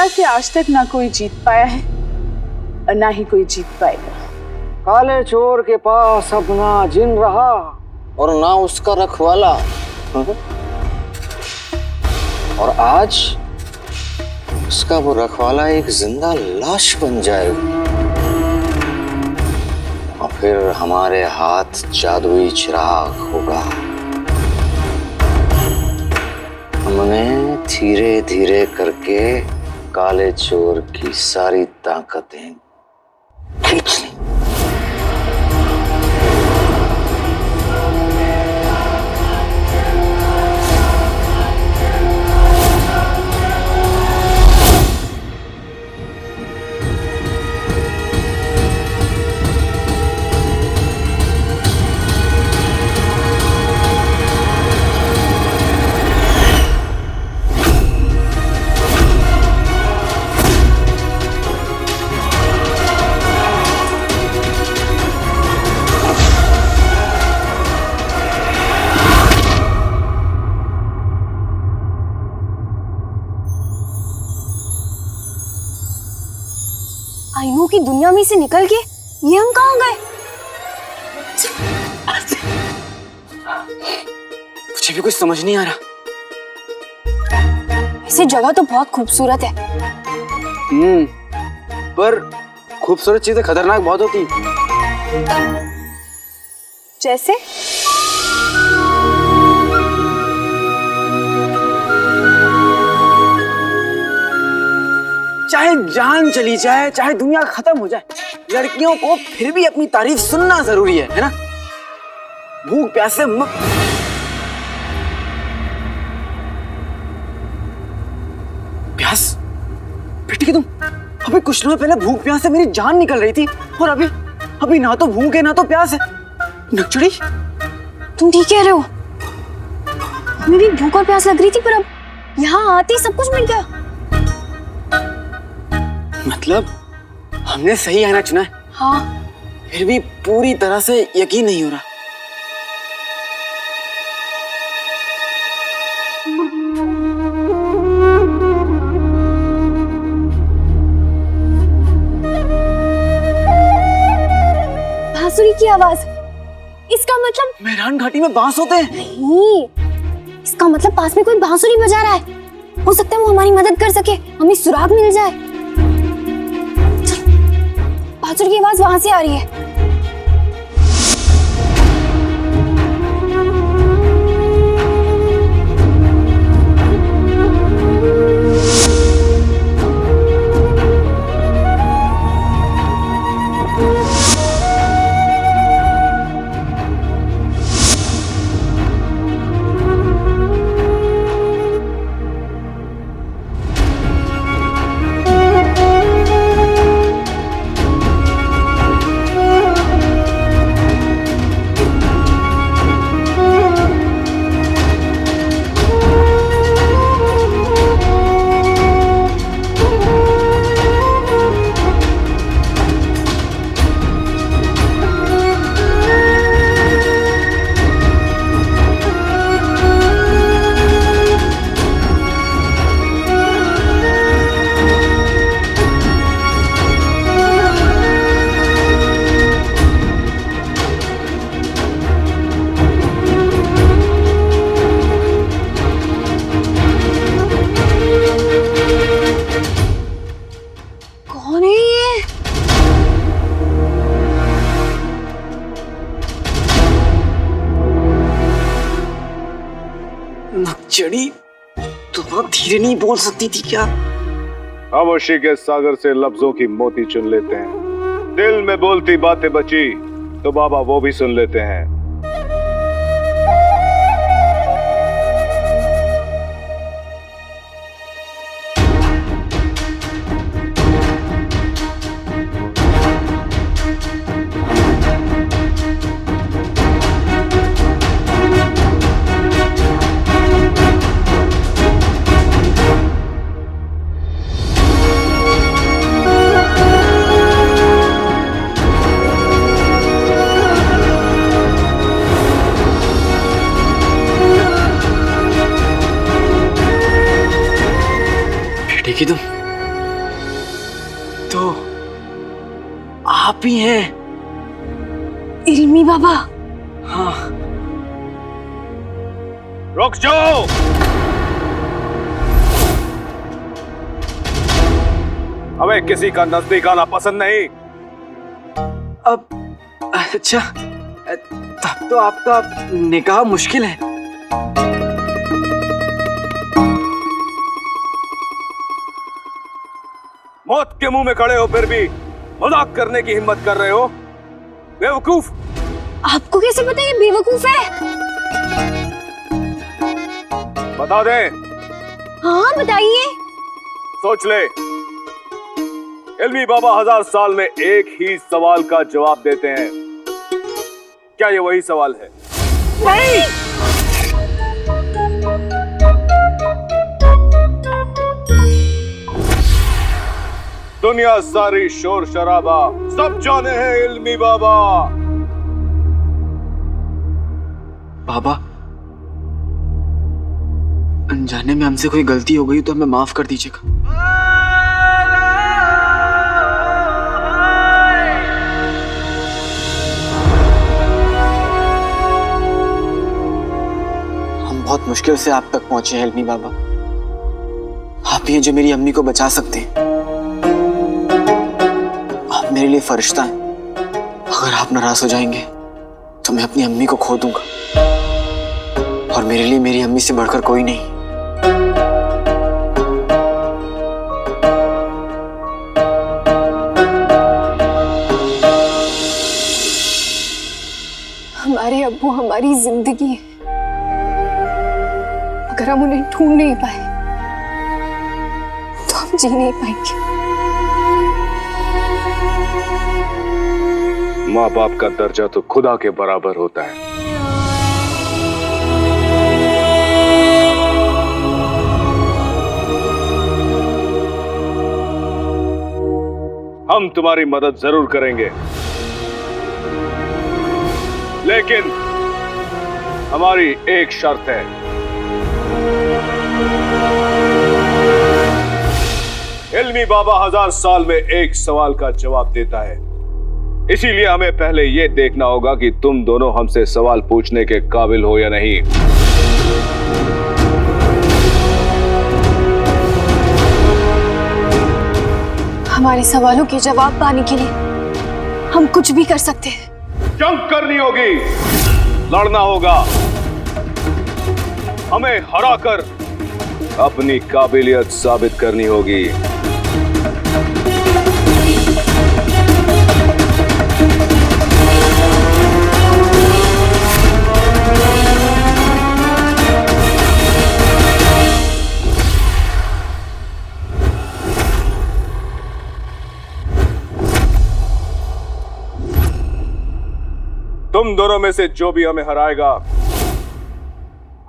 दुनिया से आज तक ना कोई जीत पाया है और ना ही कोई जीत पाएगा। काले चोर के पास अपना जिन रहा और ना उसका रखवाला। और आज उसका वो रखवाला एक जिंदा लाश बन जाएगा और फिर हमारे हाथ जादुई चिराग होगा। हमने धीरे धीरे करके काले चोर की सारी ताकतें खींच ली। आइनों की दुनिया में से निकल के ये हम कहाँ गए? मुझे भी कुछ समझ नहीं आ रहा। ऐसी जगह तो बहुत खूबसूरत है। पर खूबसूरत चीजें खतरनाक बहुत होती। जैसे चाहे जान चली जाए, चाहे दुनिया खत्म हो जाए, लड़कियों को फिर भी अपनी तारीफ सुनना जरूरी है ना? भूख प्यास से प्यास बेटी की तुम अभी कुछ समय पहले भूख प्यास से मेरी जान निकल रही थी और अभी ना तो भूख है ना तो प्यास है। नकचड़ी तुम ठीक कह रहे हो। हमें भी भूख और प्यास लग रही थी, पर अब यहाँ आते ही सब कुछ मिल गया। मतलब हमने सही आईना चुना है। हाँ, फिर भी पूरी तरह से यकीन नहीं हो रहा। बांसुरी की आवाज, इसका मतलब मेहरान घाटी में बांस होते हैं। नहीं, इसका मतलब पास में कोई बांसुरी बजा रहा है। हो सकता है वो हमारी मदद कर सके, हमें सुराग मिल जाए। बांसुरी की आवाज वहां से आ रही है। नकचड़ी तू बहुत धीरे नहीं बोल सकती थी क्या? खामोशी के सागर से लफ्जों की मोती चुन लेते हैं। दिल में बोलती बातें बची तो बाबा वो भी सुन लेते हैं। देखी तुम आप ही हैं। इल्मी बाबा। हाँ। रुक जाओ। हमें किसी का नजदीक आना पसंद नहीं। अब अच्छा, तब तो आपका निकाह मुश्किल है। मौत के मुंह में खड़े हो फिर भी मजाक करने की हिम्मत कर रहे हो, बेवकूफ। आपको कैसे पता ये बेवकूफ है? बता दे। हाँ बताइए। सोच ले। इल्मी बाबा 1000 साल में एक ही सवाल का जवाब देते हैं। क्या ये वही सवाल है? नहीं। दुनिया सारी शोर शराबा सब जाने हैं इल्मी बाबा। बाबा, अनजाने में हमसे कोई गलती हो गई तो हमें माफ कर दीजिएगा। हम बहुत मुश्किल से आप तक पहुंचे हैं इल्मी बाबा। आप ही हैं जो मेरी अम्मी को बचा सकते हैं। आप मेरे लिए फरिश्ता हैं। अगर आप नाराज हो जाएंगे तो मैं अपनी अम्मी को खो दूंगा, और मेरे लिए मेरी अम्मी से बढ़कर कोई नहीं। हमारे अब्बू हमारी जिंदगी है। अगर हम उन्हें ढूंढ नहीं पाए तो हम जी नहीं पाएंगे। माँ बाप का दर्जा तो खुदा के बराबर होता है। हम तुम्हारी मदद जरूर करेंगे, लेकिन हमारी एक शर्त है। इल्मी बाबा 1000 साल में एक सवाल का जवाब देता है। इसीलिए हमें पहले यह देखना होगा कि तुम दोनों हमसे सवाल पूछने के काबिल हो या नहीं। हमारे सवालों के जवाब पाने के लिए हम कुछ भी कर सकते हैं। जंग करनी होगी, लड़ना होगा, हमें हराकर अपनी काबिलियत साबित करनी होगी। तुम दोनों में से जो भी हमें हराएगा,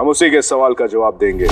हम उसी के सवाल का जवाब देंगे।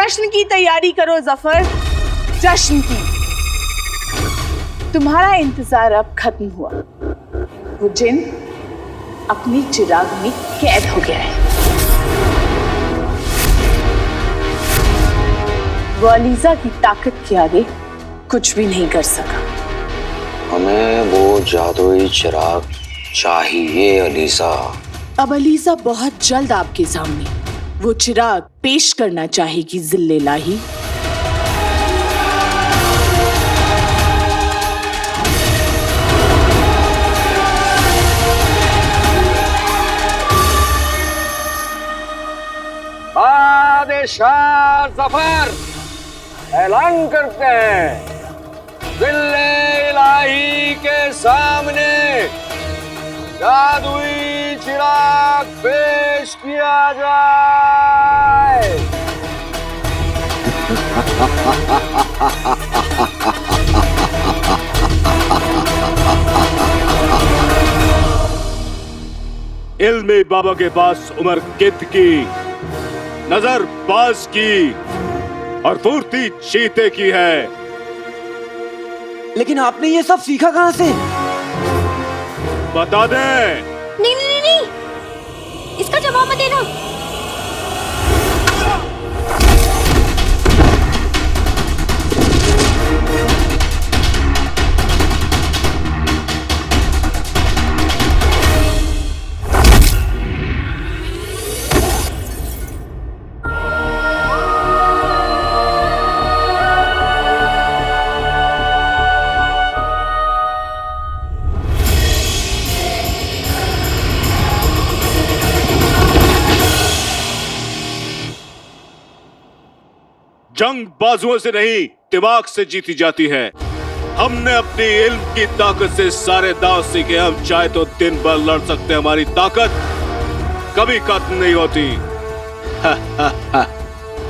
जश्न की तैयारी करो जफर, जश्न की। तुम्हारा इंतजार अब खत्म हुआ। वो जिन अपनी चिराग में कैद हो गया है। वो अलीजा की ताकत के आगे कुछ भी नहीं कर सका। हमें वो जादुई चिराग चाहिए अलीजा। अब अलीजा बहुत जल्द आपके सामने वो चिराग पेश करना चाहेगी जिल्ले लाही। बादशाह जफर ऐलान करते हैं, जिल्ले इलाही के सामने जादुई चिराग पेश किया जाए। इल्मी बाबा के पास उमर कित की, नजर बाज की और फुर्ती चीते की है। लेकिन आपने ये सब सीखा कहां से? बता दे। नहीं नहीं नहीं नहीं, इसका जवाब मत देना। जंग बाजुओं से नहीं, दिमाग से जीती जाती है। हमने अपनी इल्म की ताकत से सारे दांव सीखे। हम चाहे तो दिन भर लड़ सकते हैं, हमारी ताकत कभी खत्म नहीं होती।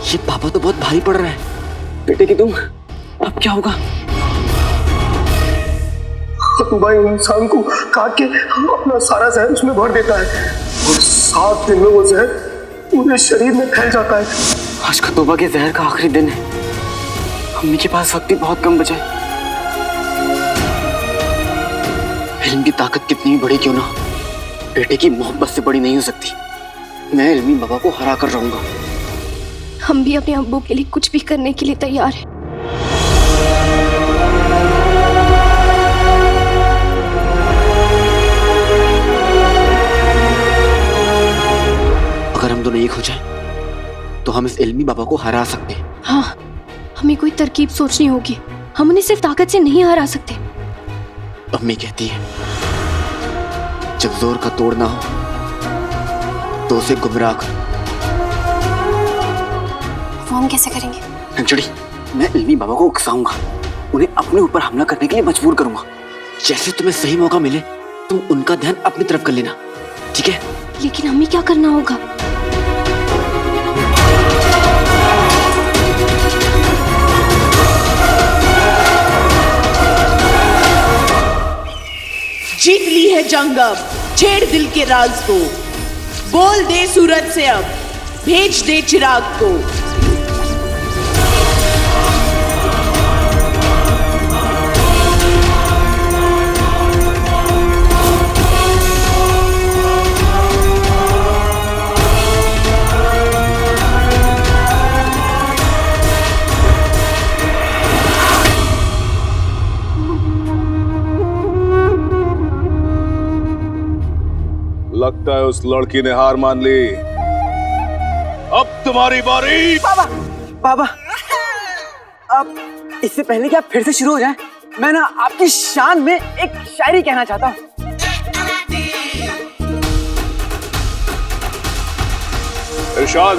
ये पापा तो बहुत भारी पड़ रहा है। बेटे की तुम, अब क्या होगा? भाई इंसान को काट के अपना सारा जहर उसमें भर देता है और 7 दिन में वो जहर पूरे शरीर में फैल जाता है। आज का तौबा के जहर का आखिरी दिन है। अम्मी के पास वक्त भी बहुत कम बचा है। इल्म की ताकत कितनी भी बड़ी क्यों ना, बेटे की मोहब्बत से बड़ी नहीं हो सकती। मैं इल्मी बाबा को हरा कर रहूंगा। हम भी अपने अब्बू के लिए कुछ भी करने के लिए तैयार हैं। अगर हम दोनों एक हो जाएं, तो हम इस इल्मी बाबा को हरा सकते हैं। हाँ, हमें कोई तरकीब सोचनी होगी। हम उन्हें सिर्फ ताकत से नहीं हरा सकते। अम्मी कहती है, जब जोर का तोड़ ना हो तो उसे गुमराह करो। वो हम कैसे करेंगे? अंजलि, मैं इल्मी बाबा को उकसाऊंगा, उन्हें अपने ऊपर हमला करने के लिए मजबूर करूंगा। जैसे तुम्हें सही मौका मिले तुम उनका ध्यान अपनी तरफ कर लेना, ठीक है? लेकिन हमें क्या करना होगा? जीत ली है जंग अब, छेड़ दिल के राज को, बोल दे सूरज से अब, भेज दे चिराग को। लगता है उस लड़की ने हार मान ली। अब तुम्हारी बारी। बाबा, बाबा, अब इससे पहले कि आप फिर से शुरू हो जाएं, मैं ना आपकी शान में एक शायरी कहना चाहता हूँ। इरशाद।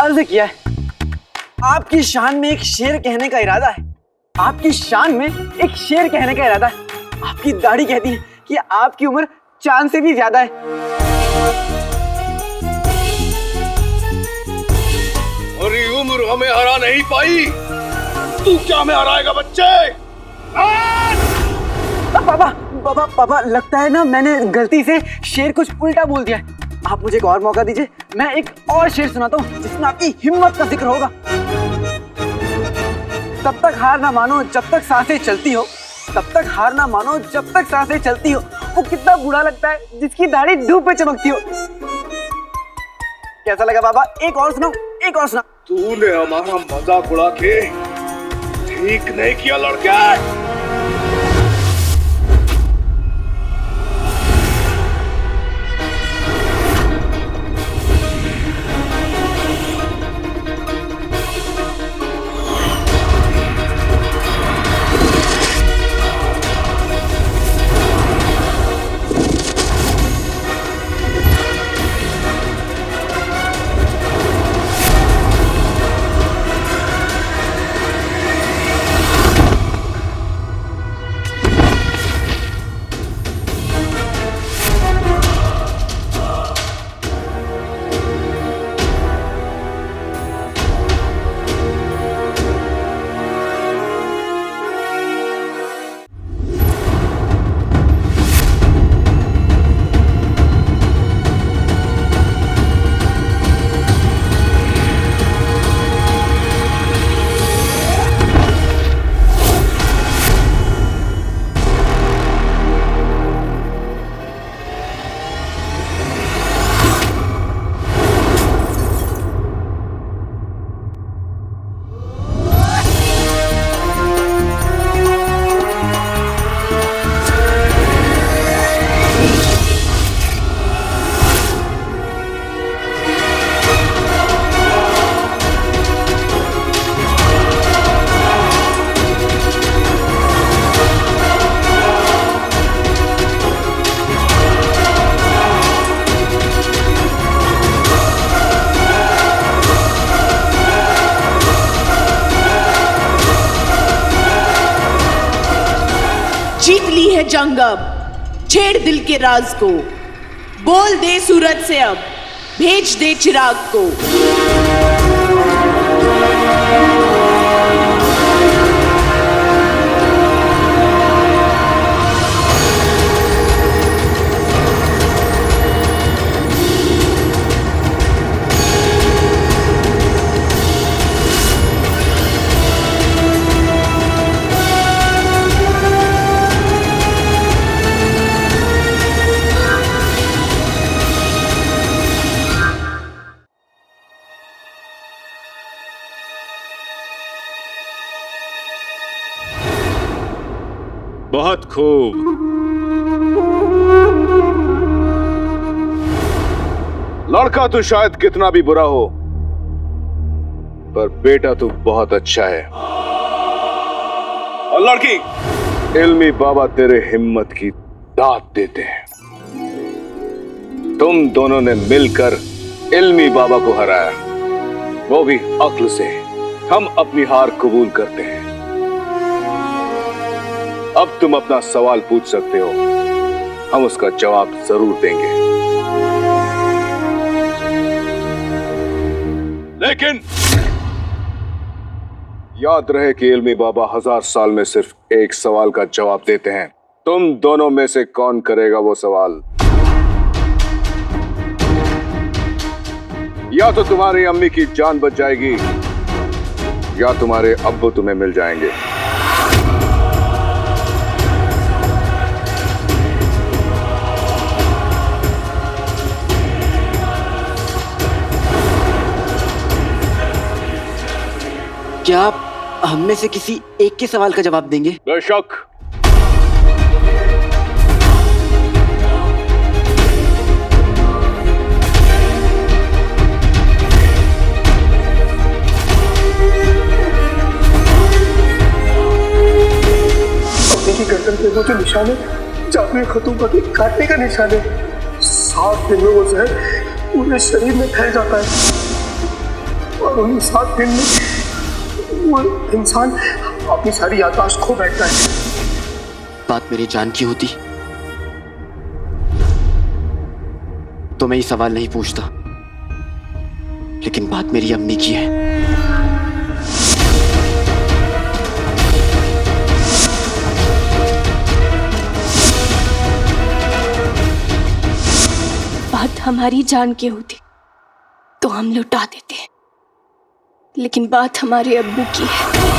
अर्ज किया है, आपकी शान में एक शेर कहने का इरादा है। आपकी शान में एक शेर कहने का इरादा है। आपकी दाढ़ी कहती है कि आपकी उम्र चांद से भी ज्यादा है। और ये उम्र हमें हरा नहीं पाई, तू क्या हमें हराएगा बच्चे? पापा, पापा, पापा, लगता है ना मैंने गलती से शेर कुछ उल्टा बोल दिया है। आप मुझे एक और मौका दीजिए, मैं एक और शेर सुनाता हूँ जिसमें आपकी हिम्मत का जिक्र होगा। तब तक हार ना मानो जब तक सांसें चलती हो, तब तक हार ना मानो जब तक सांसें चलती हो। वो कितना बुरा लगता है जिसकी दाढ़ी धूप पे चमकती हो। कैसा लगा बाबा? एक और सुनाओ, एक और सुना। तूने हमारा मजाक उड़ा के ठीक नहीं किया लड़का। जीत ली है जंग अब, छेड़ दिल के राज को, बोल दे सूरज से अब, भेज दे चिराग को। बहुत खूब। लड़का तो शायद कितना भी बुरा हो, पर बेटा तो बहुत अच्छा है। और लड़की, इल्मी बाबा तेरे हिम्मत की दाद देते हैं। तुम दोनों ने मिलकर इल्मी बाबा को हराया, वो भी अक्ल से। हम अपनी हार कबूल करते हैं। अब तुम अपना सवाल पूछ सकते हो, हम उसका जवाब जरूर देंगे। लेकिन याद रहे कि इल्मी बाबा 1000 साल में सिर्फ एक सवाल का जवाब देते हैं। तुम दोनों में से कौन करेगा वो सवाल? या तो तुम्हारी अम्मी की जान बच जाएगी, या तुम्हारे अब्बू तुम्हें मिल जाएंगे। क्या आप हम में से किसी एक के सवाल का जवाब देंगे? बेशक। अपने की गर्दन पे वो जो निशान है, जादुई खतों का काटने का निशान है, 7 दिन में वो जहर पूरे शरीर में फैल जाता है और उन्हीं 7 दिन में वो इंसान अपनी सारी याददाश्त खो बैठता है। बात मेरी जान की होती तो मैं ये सवाल नहीं पूछता, लेकिन बात मेरी अम्मी की है। बात हमारी जान की होती तो हम लुटा देते, लेकिन बात हमारे अब्बू की है।